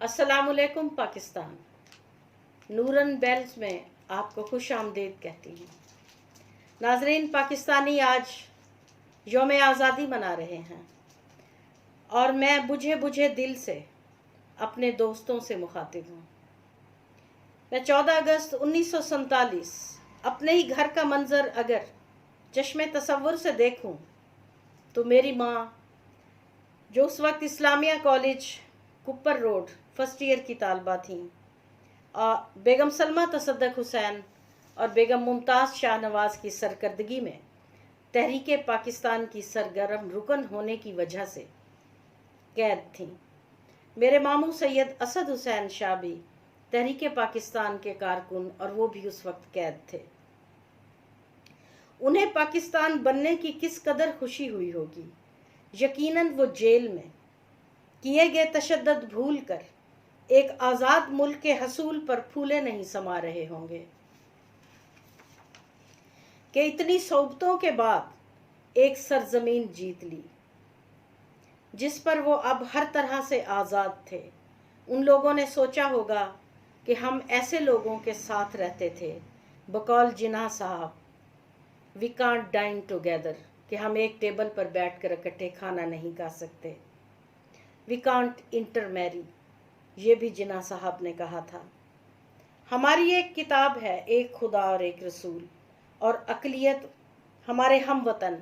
अस्सलाम वालेकुम पाकिस्तान। नूरन बेल्स में आपको खुश आमदीद कहती हूँ। नाजरीन, पाकिस्तानी आज यौम आज़ादी मना रहे हैं और मैं बुझे बुझे दिल से अपने दोस्तों से मुखातिब हूँ। मैं 14 अगस्त 1947 अपने ही घर का मंजर अगर चश्मे तसव्वुर से देखूँ तो मेरी माँ, जो उस वक्त Islamia college Cooper road first year की तालबा थीं, बेगम सलमा तसद्दुक़ हुसैन और बेगम मुमताज़ शाहनवाज़ की सरकर्दगी में तहरीक पाकिस्तान की सरगर्म रुकन होने की वजह से कैद थीं। मेरे मामू सैयद असद हुसैन शाह भी तहरीक पाकिस्तान के कारकुन और वो भी उस वक्त कैद थे। उन्हें पाकिस्तान बनने की किस कदर खुशी हुई होगी। यकीनन वो जेल में किए गए तशद्दुद भूल कर एक आज़ाद मुल्क के हसूल पर फूले नहीं समा रहे होंगे कि इतनी सोबतों के बाद एक सरजमीन जीत ली जिस पर वो अब हर तरह से आज़ाद थे। उन लोगों ने सोचा होगा कि हम ऐसे लोगों के साथ रहते थे, बकौल जिन्ना साहब, वी कांट डाइन टुगेदर, कि हम एक टेबल पर बैठकर इकट्ठे खाना नहीं खा सकते। वी कांट इंटरमैरी, ये भी जिन्ना साहब ने कहा था। हमारी एक किताब है, एक खुदा और एक रसूल, और अक़लियत हमारे हम वतन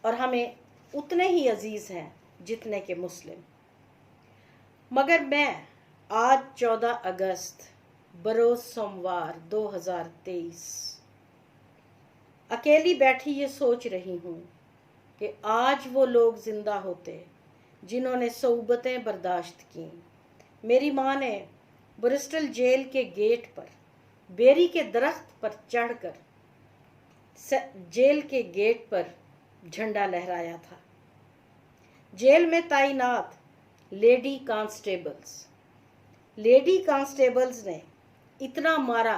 और हमें उतने ही अजीज़ हैं जितने के मुस्लिम। मगर मैं आज 14 अगस्त बरोज़ सोमवार 2023 अकेली बैठी ये सोच रही हूँ कि आज वो लोग ज़िंदा होते जिन्होंने सऊबतें बर्दाश्त की। मेरी माँ ने ब्रिस्टल जेल के गेट पर बेरी के दरख्त पर चढ़कर जेल के गेट पर झंडा लहराया था। जेल में तैनात लेडी कांस्टेबल्स ने इतना मारा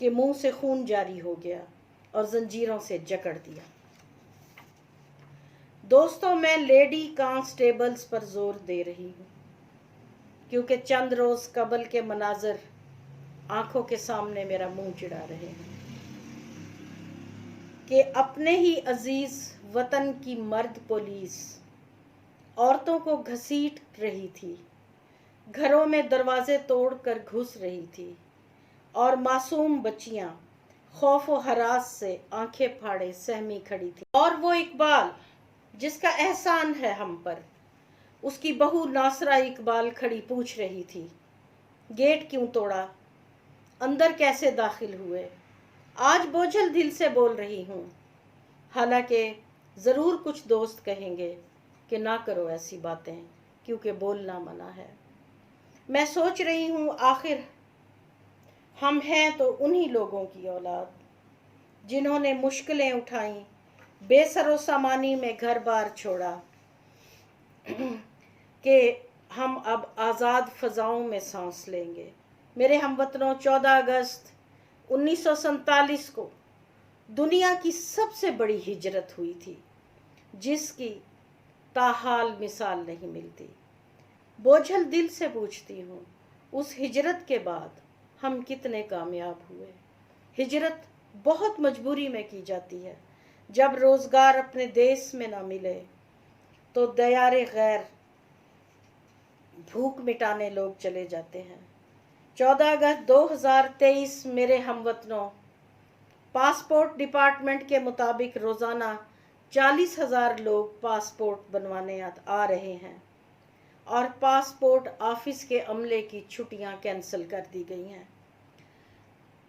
कि मुंह से खून जारी हो गया और जंजीरों से जकड़ दिया। दोस्तों, मैं लेडी कांस्टेबल्स पर जोर दे रही हूँ क्योंकि चंद रोज कबल के मनाजर आंखों के सामने मेरा मुंह चिढ़ा रहे हैं कि अपने ही अजीज वतन की मर्द पुलिस औरतों को घसीट रही थी, घरों में दरवाजे तोड़कर घुस रही थी और मासूम बच्चियां खौफ व हरास से आंखें फाड़े सहमी खड़ी थी। और वो इकबाल जिसका एहसान है हम पर, उसकी बहू नासरा इकबाल खड़ी पूछ रही थी, गेट क्यों तोड़ा, अंदर कैसे दाखिल हुए। आज बोझल दिल से बोल रही हूँ, हालांकि ज़रूर कुछ दोस्त कहेंगे कि ना करो ऐसी बातें क्योंकि बोलना मना है। मैं सोच रही हूँ, आखिर हम हैं तो उन्हीं लोगों की औलाद जिन्होंने मुश्किलें उठाई, बेसरो सामानी में घर बार छोड़ा कि हम अब आज़ाद फ़ज़ाओं में सांस लेंगे। मेरे हमवतनों, 14 अगस्त 1947 को दुनिया की सबसे बड़ी हिजरत हुई थी जिसकी ताहाल मिसाल नहीं मिलती। बोझल दिल से पूछती हूँ, उस हिजरत के बाद हम कितने कामयाब हुए। हिजरत बहुत मजबूरी में की जाती है। जब रोज़गार अपने देश में ना मिले तो दयारे गैर भूख मिटाने लोग चले जाते हैं। 14 अगस्त 2023 मेरे हमवतनों, पासपोर्ट डिपार्टमेंट के मुताबिक रोज़ाना 40,000 लोग पासपोर्ट बनवाने आ रहे हैं और पासपोर्ट ऑफिस के अमले की छुट्टियां कैंसिल कर दी गई हैं।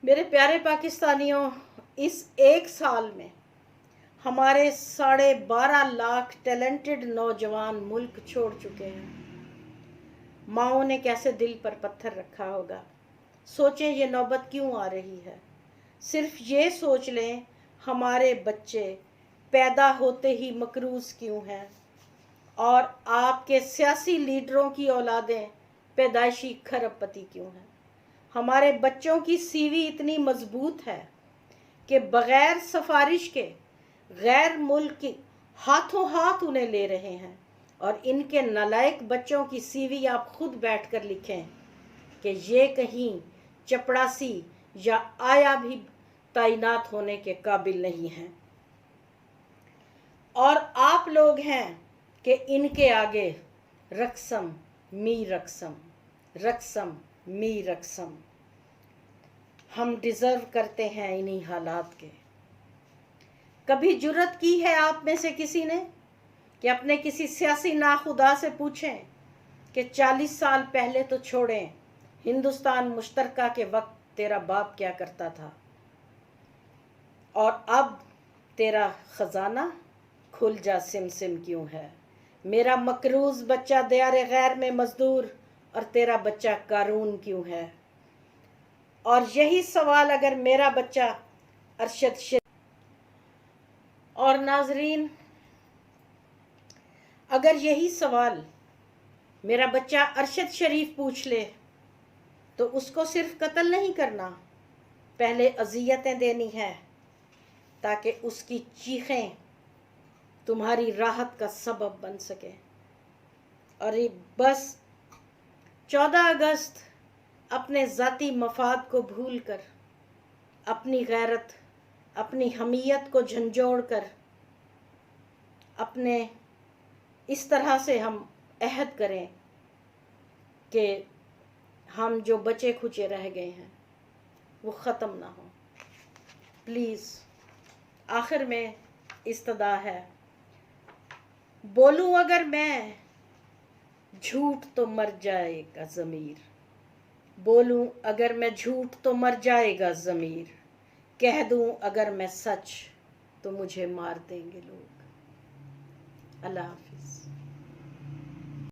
मेरे प्यारे पाकिस्तानियों, इस एक साल में हमारे 12.5 लाख टैलेंटेड नौजवान मुल्क छोड़ चुके हैं। माओ ने कैसे दिल पर पत्थर रखा होगा। सोचें ये नौबत क्यों आ रही है। सिर्फ ये सोच लें, हमारे बच्चे पैदा होते ही मकरूज क्यों हैं और आपके सियासी लीडरों की औलादें पैदाइशी खरबपति क्यों हैं। हमारे बच्चों की सीवी इतनी मजबूत है कि बग़ैर सिफारिश के गैर मुल्की हाथों हाथ उन्हें ले रहे हैं और इनके नालायक बच्चों की सीवी आप खुद बैठकर लिखें کہ یہ کہیں چپڑاسی یا آیا بھی تعینات ہونے کے قابل نہیں ہیں، اور آپ لوگ ہیں کہ ان کے آگے رقصم می رقصم، رقصم می رقصم۔ ہم ڈیزرو کرتے ہیں انہی حالات کے۔ کبھی جرت کی ہے آپ میں سے کسی نے کہ اپنے کسی سیاسی ناخدا سے پوچھیں کہ 40 سال پہلے تو چھوڑیں، ہندوستان مشترکہ کے وقت تیرا باپ کیا کرتا تھا، اور اب تیرا خزانہ کھل جا سم سم کیوں ہے؟ میرا مقروض بچہ دیار غیر میں مزدور اور تیرا بچہ قارون کیوں ہے؟ اور یہی سوال اگر میرا بچہ ارشد شریف، اور ناظرین اگر یہی سوال میرا بچہ ارشد شریف پوچھ لے تو اس کو صرف قتل نہیں کرنا، پہلے اذیتیں دینی ہے تاکہ اس کی چیخیں تمہاری راحت کا سبب بن سکے۔ اور یہ بس 14 اگست اپنے ذاتی مفاد کو بھول کر، اپنی غیرت، اپنی حمیت کو جھنجھوڑ کر، اپنے اس طرح سے ہم عہد کریں کہ ہم جو بچے کھچے رہ گئے ہیں وہ ختم نہ ہوں۔ پلیز آخر میں استدعا ہے، بولوں اگر میں جھوٹ تو مر جائے گا ضمیر، بولوں اگر میں جھوٹ تو مر جائے گا ضمیر، کہہ دوں اگر میں سچ تو مجھے مار دیں گے لوگ۔ اللہ حافظ۔